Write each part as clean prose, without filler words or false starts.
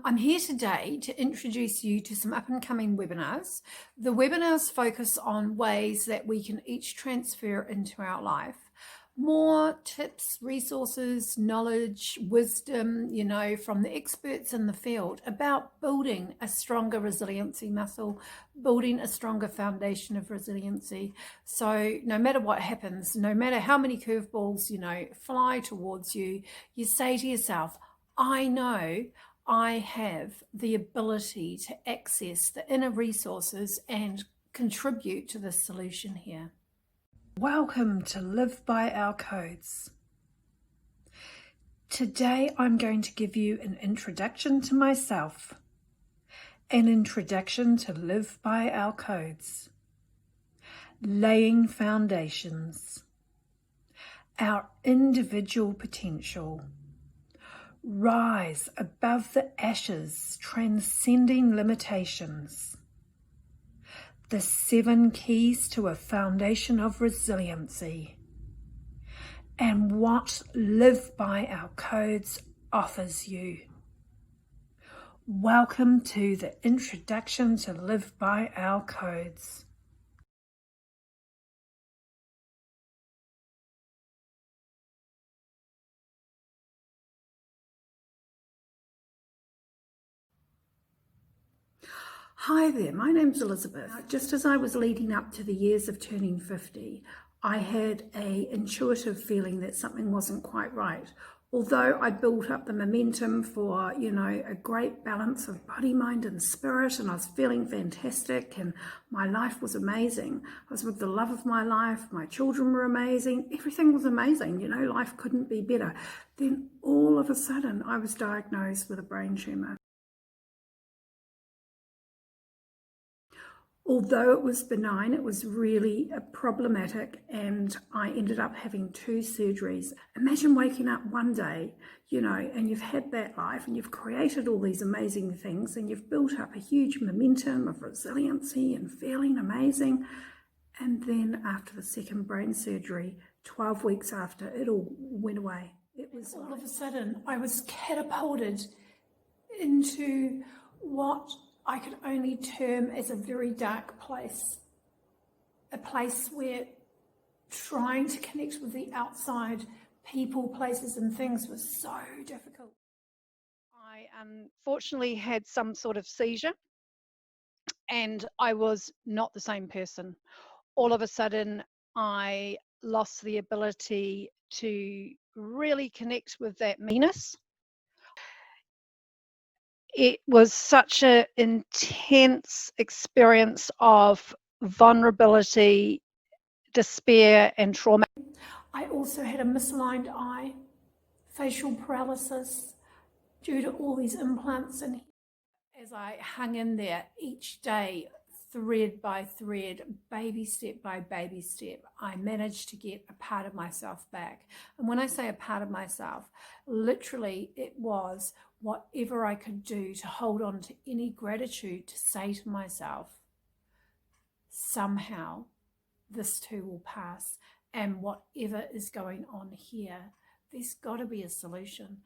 I'm here today to introduce you to some up-and-coming webinars. The webinars focus on ways that we can each transfer into our life more tips, resources, knowledge, wisdom, from the experts in the field about building a stronger resiliency muscle, building a stronger foundation of resiliency. So no matter what happens, no matter how many curveballs, fly towards you, you say to yourself, I know I have the ability to access the inner resources and contribute to the solution here. Welcome to Live by Our Codes. Today I'm going to give you an introduction to myself, an introduction to Live by Our Codes, laying foundations, our individual potential, rise above the ashes, transcending limitations, the 7 keys to a foundation of resiliency, and what Live by Our Codes offers you. Welcome to the introduction to Live by Our Codes. Hi there, my name's Elizabeth. Just as I was leading up to the years of turning 50, I had an intuitive feeling that something wasn't quite right. Although I built up the momentum for, a great balance of body, mind and spirit, and I was feeling fantastic and my life was amazing. I was with the love of my life, my children were amazing, everything was amazing, life couldn't be better. Then all of a sudden I was diagnosed with a brain tumour. Although it was benign, it was really problematic, and I ended up having 2 surgeries. Imagine waking up one day, and you've had that life and you've created all these amazing things and you've built up a huge momentum of resiliency and feeling amazing. And then after the second brain surgery, 12 weeks after, it all went away. It was all of a sudden, I was catapulted into what I could only term as a very dark place, a place where trying to connect with the outside people, places and things was so difficult. I unfortunately had some sort of seizure and I was not the same person. All of a sudden, I lost the ability to really connect with that meanness. It was such an intense experience of vulnerability, despair, and trauma. I also had a misaligned eye, facial paralysis due to all these implants. And as I hung in there each day, thread by thread, baby step by baby step, I managed to get a part of myself back. And when I say a part of myself, literally it was whatever I could do to hold on to any gratitude, to say to myself, somehow this too will pass, and whatever is going on here, there's got to be a solution.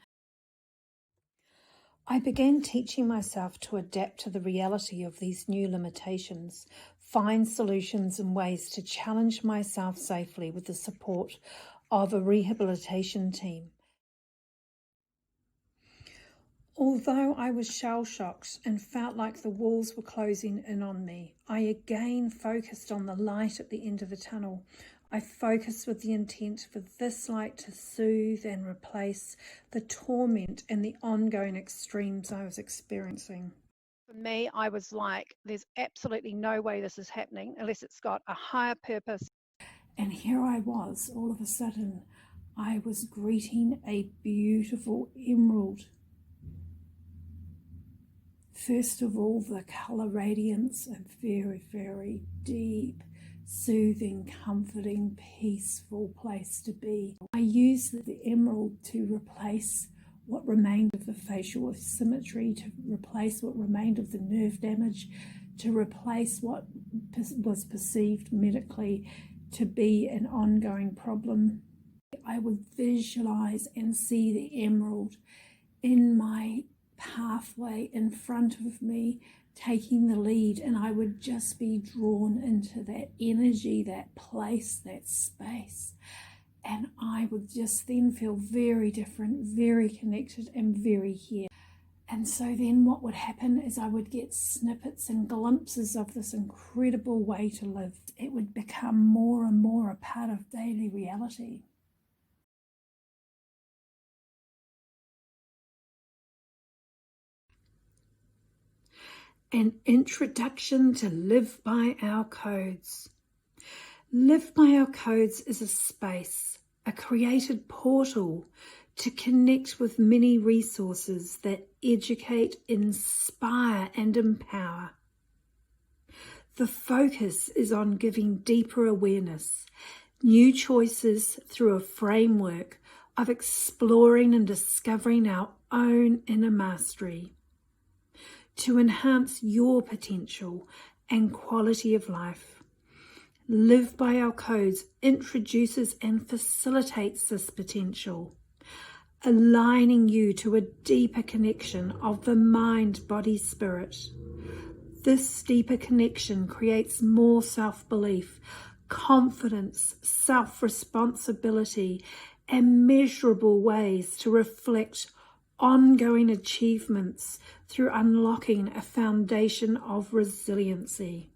I began teaching myself to adapt to the reality of these new limitations, find solutions and ways to challenge myself safely with the support of a rehabilitation team. Although I was shell-shocked and felt like the walls were closing in on me, I again focused on the light at the end of the tunnel. I focused with the intent for this light to soothe and replace the torment and the ongoing extremes I was experiencing. For me, I was like, there's absolutely no way this is happening unless it's got a higher purpose. And here I was, all of a sudden, I was greeting a beautiful emerald. First of all, the colour radiance, a very, very deep, soothing, comforting, peaceful place to be. I used the emerald to replace what remained of the facial asymmetry, to replace what remained of the nerve damage, to replace what was perceived medically to be an ongoing problem. I would visualize and see the emerald in my pathway in front of me taking the lead, and I would just be drawn into that energy, that place, that space. And I would just then feel very different, very connected, and very here. And so then what would happen is I would get snippets and glimpses of this incredible way to live. It would become more and more a part of daily reality. An introduction to Live by Our Codes. Live by Our Codes is a space, a created portal to connect with many resources that educate, inspire, and empower. The focus is on giving deeper awareness, new choices through a framework of exploring and discovering our own inner mastery to enhance your potential and quality of life. Live by Our Codes introduces and facilitates this potential, aligning you to a deeper connection of the mind, body, spirit. This deeper connection creates more self-belief, confidence, self-responsibility, and measurable ways to reflect ongoing achievements through unlocking a foundation of resiliency.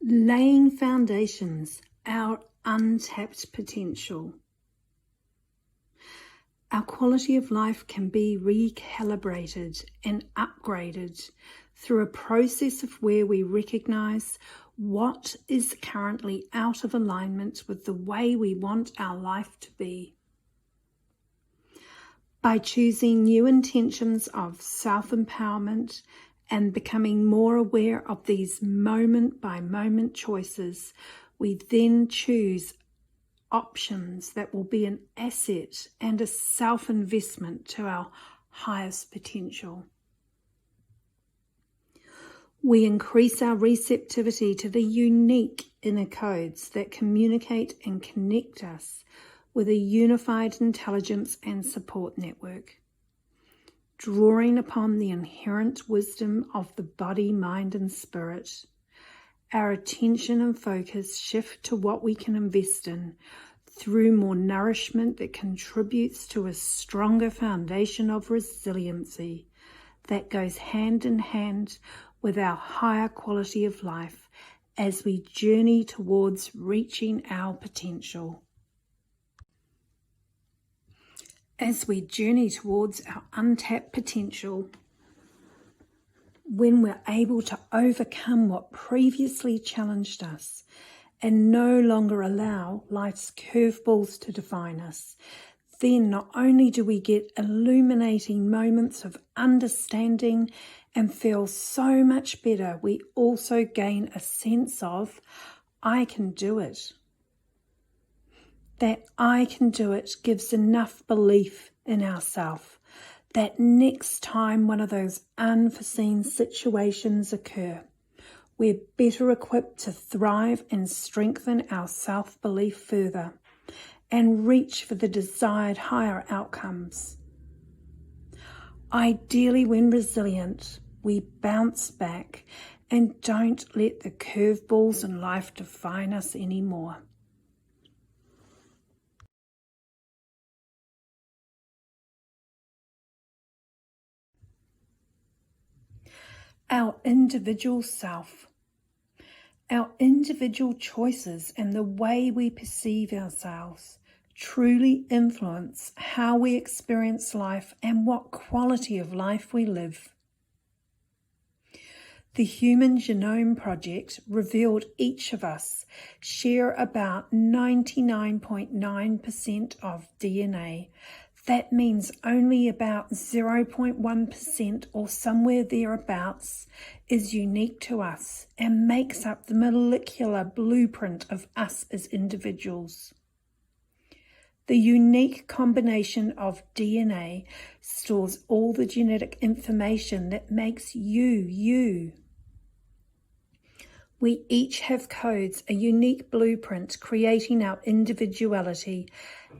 Laying foundations, our untapped potential. Our quality of life can be recalibrated and upgraded through a process of where we recognize what is currently out of alignment with the way we want our life to be. By choosing new intentions of self-empowerment and becoming more aware of these moment-by-moment choices, we then choose options that will be an asset and a self-investment to our highest potential. We increase our receptivity to the unique inner codes that communicate and connect us with a unified intelligence and support network. Drawing upon the inherent wisdom of the body, mind, and spirit, our attention and focus shift to what we can invest in through more nourishment that contributes to a stronger foundation of resiliency that goes hand in hand with our higher quality of life as we journey towards reaching our potential. As we journey towards our untapped potential, when we're able to overcome what previously challenged us and no longer allow life's curveballs to define us, then not only do we get illuminating moments of understanding and feel so much better, we also gain a sense of, I can do it. That I can do it gives enough belief in ourselves that next time one of those unforeseen situations occur, we're better equipped to thrive and strengthen our self-belief further and reach for the desired higher outcomes. Ideally, when resilient, we bounce back and don't let the curveballs in life define us anymore. Our individual self. Our individual choices and the way we perceive ourselves truly influence how we experience life and what quality of life we live. The Human Genome Project revealed each of us share about 99.9% of DNA. That means only about 0.1% or somewhere thereabouts is unique to us and makes up the molecular blueprint of us as individuals. The unique combination of DNA stores all the genetic information that makes you, you. We each have codes, a unique blueprint creating our individuality,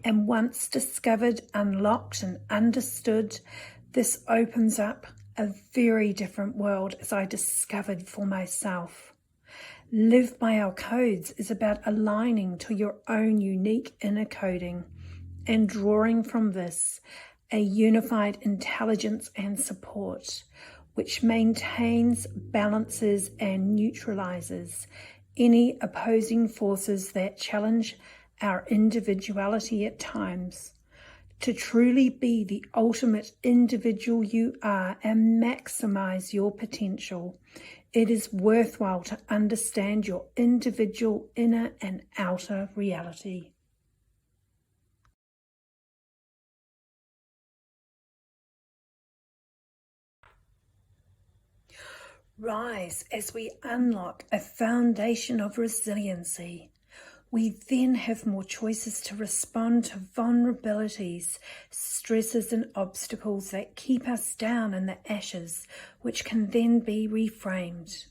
and once discovered, unlocked, and understood, this opens up a very different world as I discovered for myself. Live by our codes is about aligning to your own unique inner coding and drawing from this a unified intelligence and support, which maintains, balances, and neutralizes any opposing forces that challenge our individuality at times. To truly be the ultimate individual you are and maximize your potential, it is worthwhile to understand your individual inner and outer reality. Rise as we unlock a foundation of resiliency. We then have more choices to respond to vulnerabilities, stresses, and obstacles that keep us down in the ashes, which can then be reframed.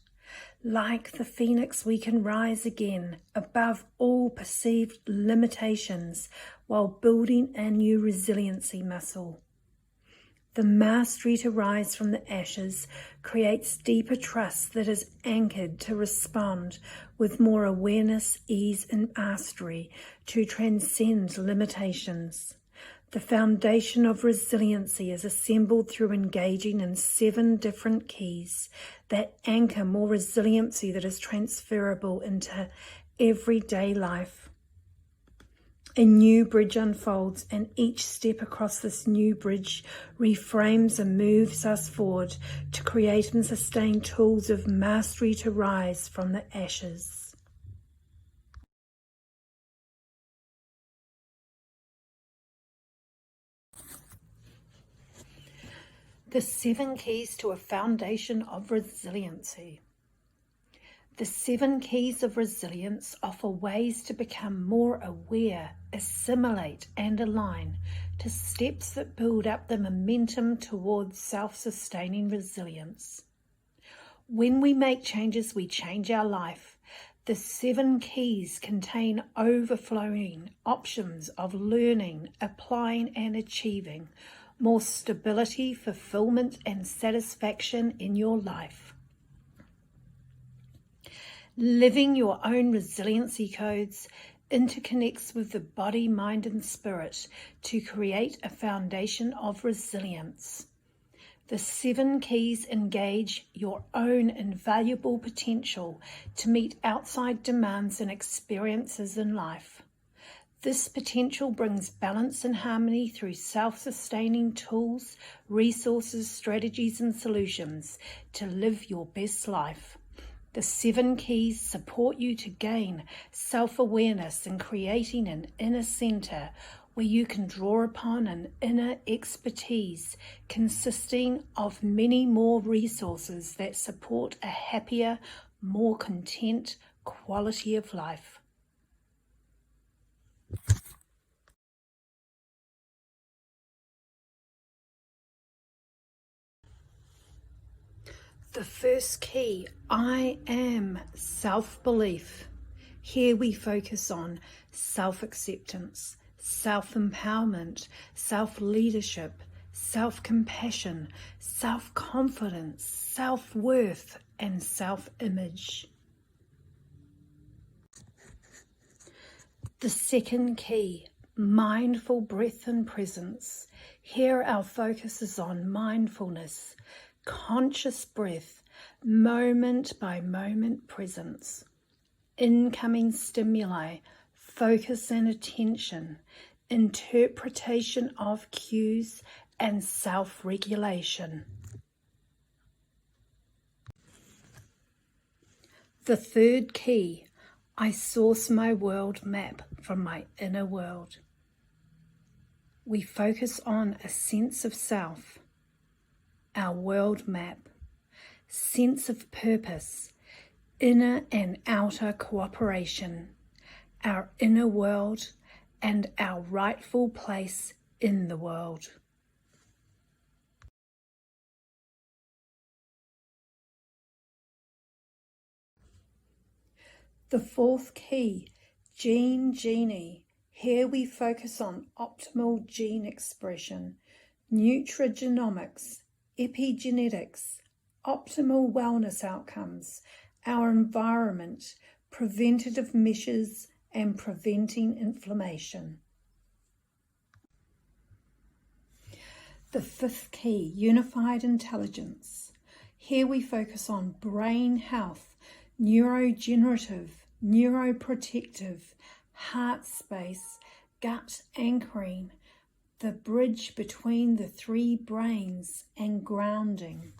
Like the phoenix, we can rise again above all perceived limitations while building a new resiliency muscle. The mastery to rise from the ashes creates deeper trust that is anchored to respond with more awareness, ease, and mastery to transcend limitations. The foundation of resiliency is assembled through engaging in 7 different keys that anchor more resiliency that is transferable into everyday life. A new bridge unfolds, and each step across this new bridge reframes and moves us forward to create and sustain tools of mastery to rise from the ashes. The 7 keys to a foundation of resiliency. The 7 keys of resilience offer ways to become more aware, assimilate, and align to steps that build up the momentum towards self-sustaining resilience. When we make changes, we change our life. The 7 keys contain overflowing options of learning, applying, and achieving more stability, fulfillment, and satisfaction in your life. Living your own resiliency codes interconnects with the body, mind, and spirit to create a foundation of resilience. The 7 keys engage your own invaluable potential to meet outside demands and experiences in life. This potential brings balance and harmony through self-sustaining tools, resources, strategies, and solutions to live your best life. The 7 keys support you to gain self-awareness in creating an inner center where you can draw upon an inner expertise consisting of many more resources that support a happier, more content quality of life. The first key, I am self-belief. Here we focus on self-acceptance, self-empowerment, self-leadership, self-compassion, self-confidence, self-worth, and self-image. The second key, mindful breath and presence. Here our focus is on mindfulness, conscious breath, moment by moment presence, incoming stimuli, focus and attention, interpretation of cues, and self-regulation. The third key, I source my world map from my inner world. We focus on a sense of self, our world map, sense of purpose, inner and outer cooperation, our inner world, and our rightful place in the world. The fourth key, genie. Here we focus on optimal gene expression, nutrigenomics, epigenetics, optimal wellness outcomes, our environment, preventative measures, and preventing inflammation. The fifth key, unified intelligence. Here we focus on brain health, neurogenerative, neuroprotective, heart space, gut anchoring, the bridge between the three brains, and grounding.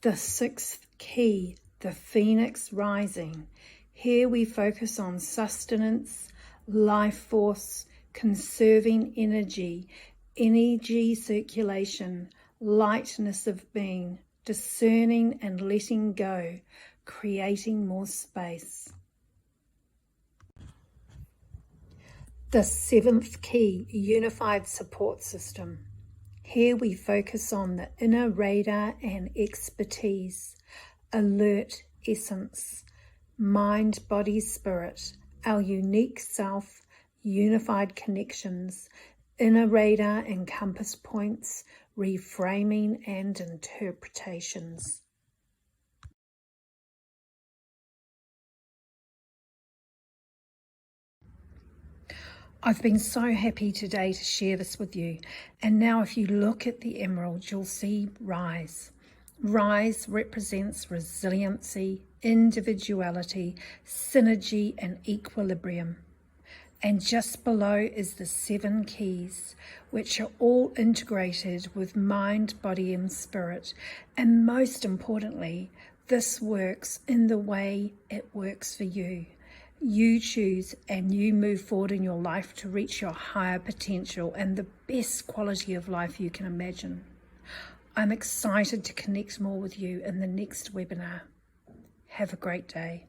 The sixth key, the phoenix rising. Here we focus on sustenance, life force, conserving energy circulation, lightness of being, discerning and letting go, creating more space. The seventh key, unified support system. Here we focus on the inner radar and expertise, alert essence, mind, body, spirit, our unique self, unified connections, inner radar and compass points, reframing and interpretations. I've been so happy today to share this with you. And now if you look at the emerald, you'll see rise. Rise represents resiliency, individuality, synergy, and equilibrium. And just below is the 7 keys, which are all integrated with mind, body, and spirit. And most importantly, this works in the way it works for you. You choose and you move forward in your life to reach your higher potential and the best quality of life you can imagine. I'm excited to connect more with you in the next webinar. Have a great day.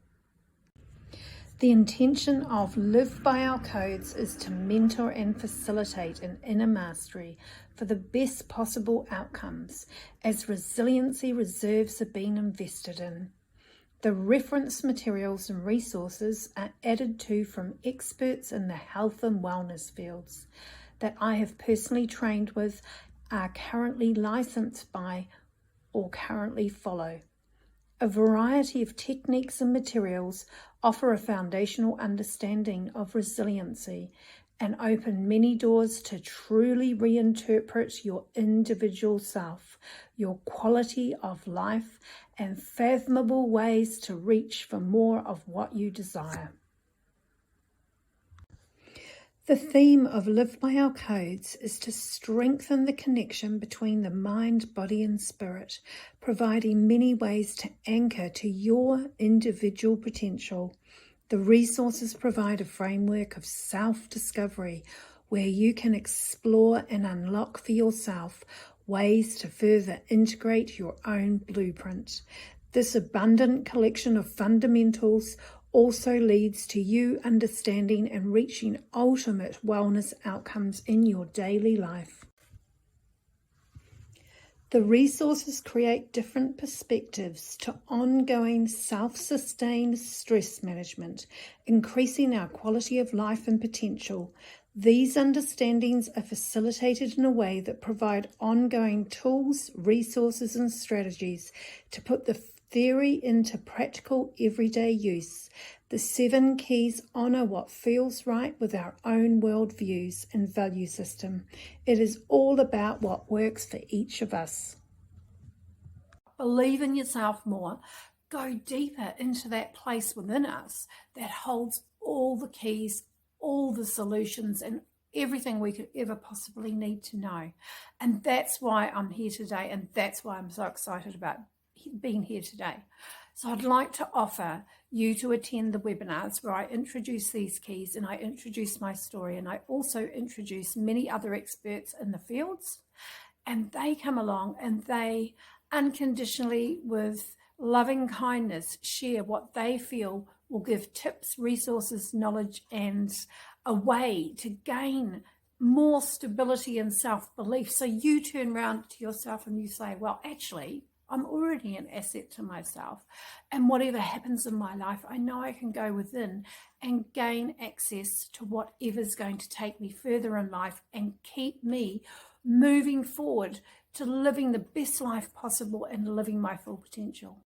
The intention of Live by Our Codes is to mentor and facilitate an inner mastery for the best possible outcomes as resiliency reserves are being invested in. The reference materials and resources are added to from experts in the health and wellness fields that I have personally trained with, are currently licensed by, or currently follow. A variety of techniques and materials offer a foundational understanding of resiliency and open many doors to truly reinterpret your individual self, your quality of life, and fathomable ways to reach for more of what you desire. The theme of Live by Our Codes is to strengthen the connection between the mind, body, and spirit, providing many ways to anchor to your individual potential. The resources provide a framework of self-discovery where you can explore and unlock for yourself ways to further integrate your own blueprint. This abundant collection of fundamentals also leads to you understanding and reaching ultimate wellness outcomes in your daily life. The resources create different perspectives to ongoing self-sustained stress management, increasing our quality of life and potential. These understandings are facilitated in a way that provide ongoing tools, resources, and strategies to put the theory into practical everyday use. The 7 keys honor what feels right with our own worldviews and value system. It is all about what works for each of us. Believe in yourself more. Go deeper into that place within us that holds all the keys, all the solutions, and everything we could ever possibly need to know. And that's why I'm here today, and that's why I'm so excited about being here today. So I'd like to offer you to attend the webinars where I introduce these keys and I introduce my story, and I also introduce many other experts in the fields, and they come along and they unconditionally, with loving kindness, share what they feel will give tips, resources, knowledge, and a way to gain more stability and self-belief. So you turn around to yourself and you say, well, actually, I'm already an asset to myself. And whatever happens in my life, I know I can go within and gain access to whatever's going to take me further in life and keep me moving forward to living the best life possible and living my full potential.